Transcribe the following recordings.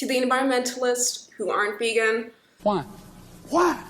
To the environmentalists who aren't vegan. Why? Why?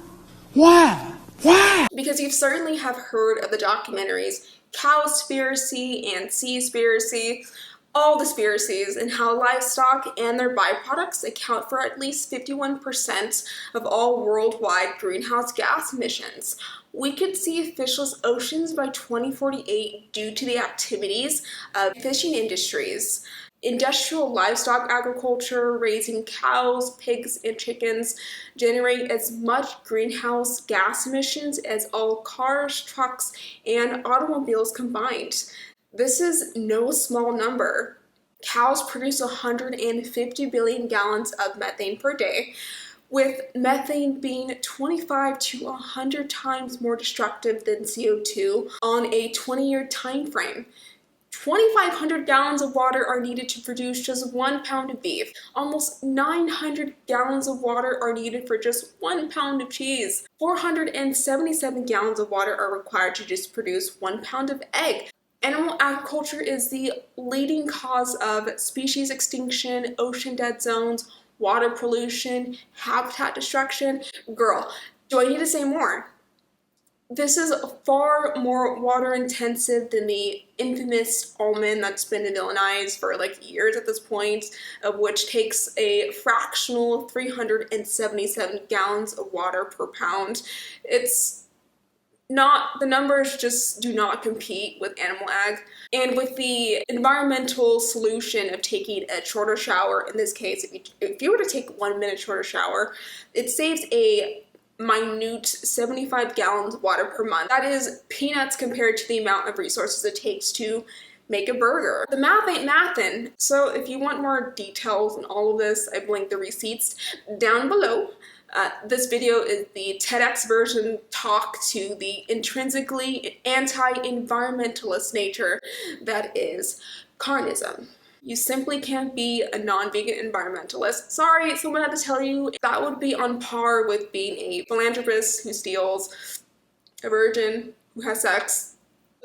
Why? Why? Because you certainly have heard of the documentaries Cowspiracy and Seaspiracy, all the spiracies, and how livestock and their byproducts account for at least 51% of all worldwide greenhouse gas emissions. We could see fishless oceans by 2048 due to the activities of fishing industries. Industrial livestock agriculture, raising cows, pigs, and chickens, generate as much greenhouse gas emissions as all cars, trucks, and automobiles combined. This is no small number. Cows produce 150 billion gallons of methane per day, with methane being 25 to 100 times more destructive than CO2 on a 20-year time frame. 2,500 gallons of water are needed to produce just 1 pound of beef. Almost 900 gallons of water are needed for just 1 pound of cheese. 477 gallons of water are required to just produce 1 pound of egg. Animal agriculture is the leading cause of species extinction, ocean dead zones, water pollution, habitat destruction. Girl, do I need to say more? This is far more water intensive than the infamous almond that's been villainized for like years at this point, of which takes a fractional 377 gallons of water per pound. It's not, the numbers just do not compete with animal ag. And with the environmental solution of taking a shorter shower, in this case, if you were to take 1 minute shorter shower, it saves a minute 75 gallons of water per month. That is peanuts compared to the amount of resources it takes to make a burger. The math ain't mathin'. So if you want more details on all of this, I've linked the receipts down below. This video is the TEDx version talk to the intrinsically anti-environmentalist nature that is carnism. You simply can't be a non-vegan environmentalist. Sorry, someone had to tell you. That would be on par with being a philanthropist who steals, a virgin who has sex.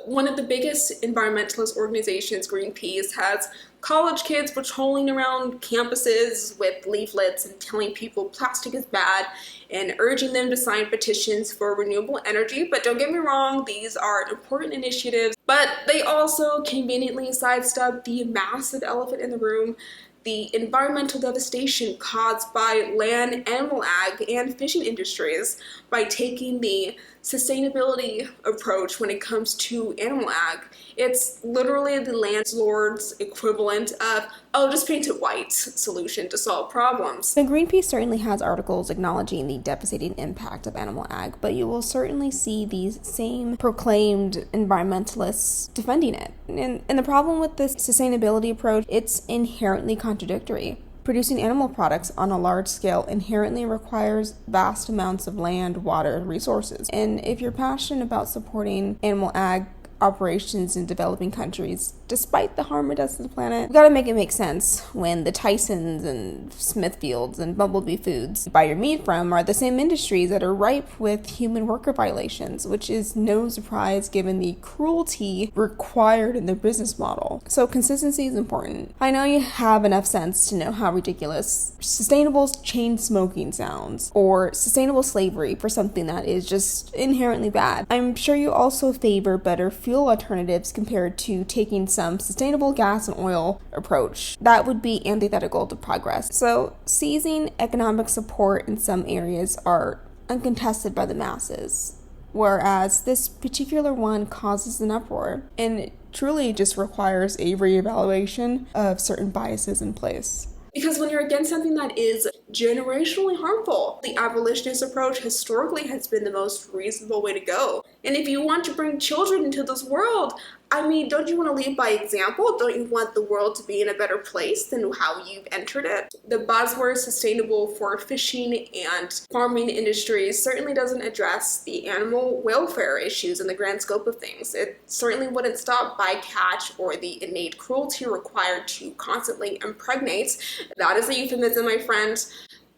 One of the biggest environmentalist organizations, Greenpeace, has college kids patrolling around campuses with leaflets and telling people plastic is bad and urging them to sign petitions for renewable energy. But don't get me wrong, these are important initiatives, but they also conveniently sidestep the massive elephant in the room, the environmental devastation caused by land, animal ag, and fishing industries by taking the sustainability approach when it comes to animal ag. It's literally the landlord's equivalent of, oh, just paint it white solution to solve problems. So Greenpeace certainly has articles acknowledging the devastating impact of animal ag, but you will certainly see these same proclaimed environmentalists defending it. And the problem with this sustainability approach, it's inherently contradictory. Producing animal products on a large scale inherently requires vast amounts of land, water, and resources. And if you're passionate about supporting animal ag operations in developing countries, despite the harm it does to the planet, we gotta make it make sense when the Tysons and Smithfields and Bumblebee Foods you buy your meat from are the same industries that are ripe with human worker violations, which is no surprise given the cruelty required in their business model. So consistency is important. I know you have enough sense to know how ridiculous sustainable chain smoking sounds, or sustainable slavery for something that is just inherently bad. I'm sure you also favor better fuel alternatives compared to taking some sustainable gas and oil approach. That would be antithetical to progress. So seizing economic support in some areas are uncontested by the masses, whereas this particular one causes an uproar, and it truly just requires a reevaluation of certain biases in place. Because when you're against something that is generationally harmful, the abolitionist approach historically has been the most reasonable way to go. And if you want to bring children into this world, I mean, don't you want to lead by example? Don't you want the world to be in a better place than how you've entered it? The buzzword sustainable for fishing and farming industries certainly doesn't address the animal welfare issues in the grand scope of things. It certainly wouldn't stop bycatch or the innate cruelty required to constantly impregnate, that is a euphemism, my friend,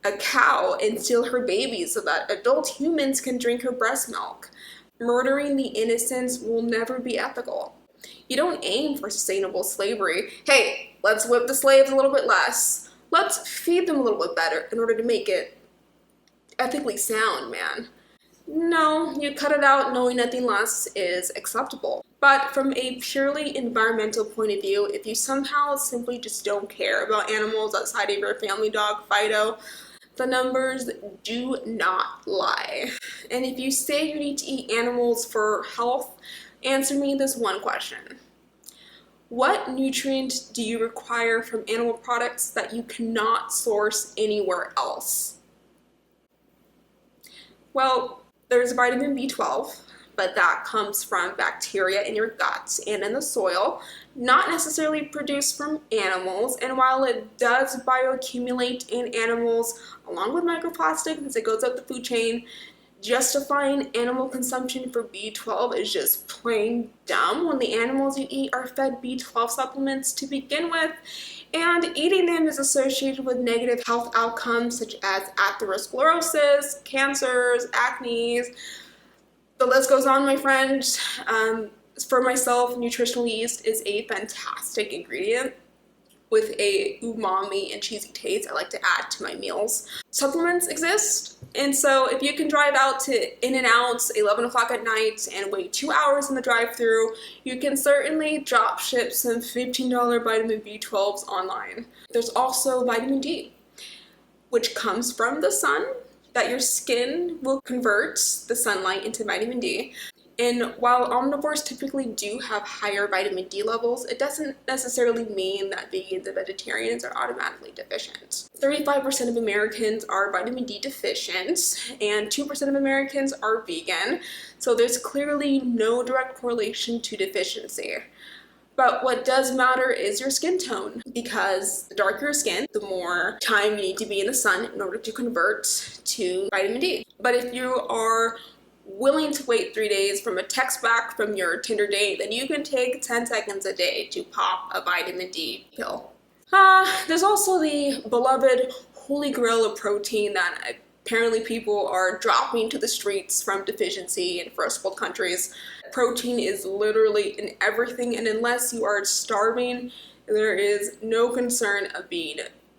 a cow and steal her babies so that adult humans can drink her breast milk. Murdering the innocents will never be ethical. You don't aim for sustainable slavery. Hey, let's whip the slaves a little bit less. Let's feed them a little bit better in order to make it ethically sound, man. No, you cut it out knowing nothing less is acceptable. But from a purely environmental point of view, if you somehow simply just don't care about animals outside of your family dog, Fido, the numbers do not lie. And if you say you need to eat animals for health, answer me this one question. What nutrient do you require from animal products that you cannot source anywhere else? Well, there's vitamin B12, but that comes from bacteria in your gut and in the soil, not necessarily produced from animals. And while it does bioaccumulate in animals, along with microplastic as it goes up the food chain, justifying animal consumption for B12 is just plain dumb when the animals you eat are fed B12 supplements to begin with, and eating them is associated with negative health outcomes such as atherosclerosis, cancers, acne. The list goes on, my friend. For myself, nutritional yeast is a fantastic ingredient with a umami and cheesy taste I like to add to my meals. Supplements exist, and so if you can drive out to In-N-Out 11 o'clock at night and wait 2 hours in the drive-thru, you can certainly drop ship some $15 vitamin B12s online. There's also vitamin D, which comes from the sun, that your skin will convert the sunlight into vitamin D. And while omnivores typically do have higher vitamin D levels, it doesn't necessarily mean that vegans and vegetarians are automatically deficient. 35% of Americans are vitamin D deficient, and 2% of Americans are vegan, so there's clearly no direct correlation to deficiency. But what does matter is your skin tone, because the darker your skin, the more time you need to be in the sun in order to convert to vitamin D. But if you are willing to wait 3 days from a text back from your Tinder date, then you can take 10 seconds a day to pop a vitamin D pill. There's also the beloved holy grail of protein that apparently people are dropping to the streets from deficiency in first world countries. Protein is literally in everything, and unless you are starving, there is no concern of being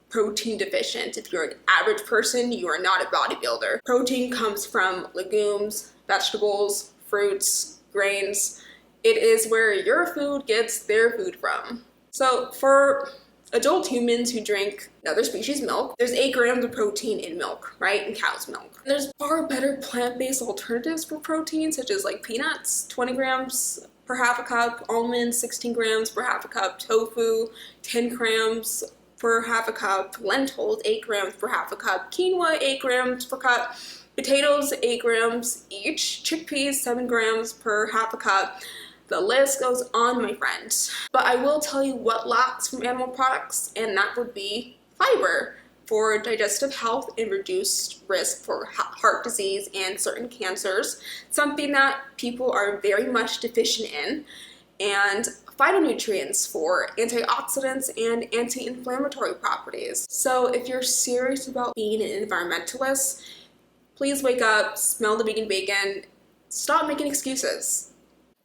protein deficient. If you're an average person, you are not a bodybuilder. Protein comes from legumes, vegetables, fruits, grains. It is where your food gets their food from. So for adult humans who drink another species milk, there's 8 grams of protein in milk, right? In cow's milk. There's far better plant-based alternatives for protein, such as like peanuts, 20 grams per half a cup, almonds, 16 grams per half a cup, tofu, 10 grams per half a cup, lentils, 8 grams per half a cup, quinoa, 8 grams per cup, potatoes, 8 grams each, chickpeas, 7 grams per half a cup. The list goes on, my friends. But I will tell you what lacks from animal products, and that would be fiber for digestive health and reduced risk for heart disease and certain cancers, something that people are very much deficient in, and phytonutrients for antioxidants and anti-inflammatory properties. So if you're serious about being an environmentalist, please wake up, smell the vegan bacon, stop making excuses.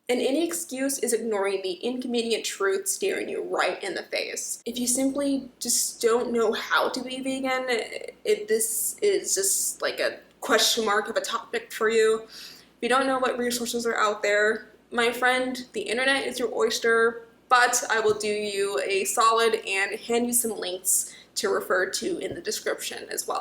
And any excuse is ignoring the inconvenient truth staring you right in the face. If you simply just don't know how to be vegan, this is just like a question mark of a topic for you. If you don't know what resources are out there, my friend, the internet is your oyster, but I will do you a solid and hand you some links to refer to in the description as well.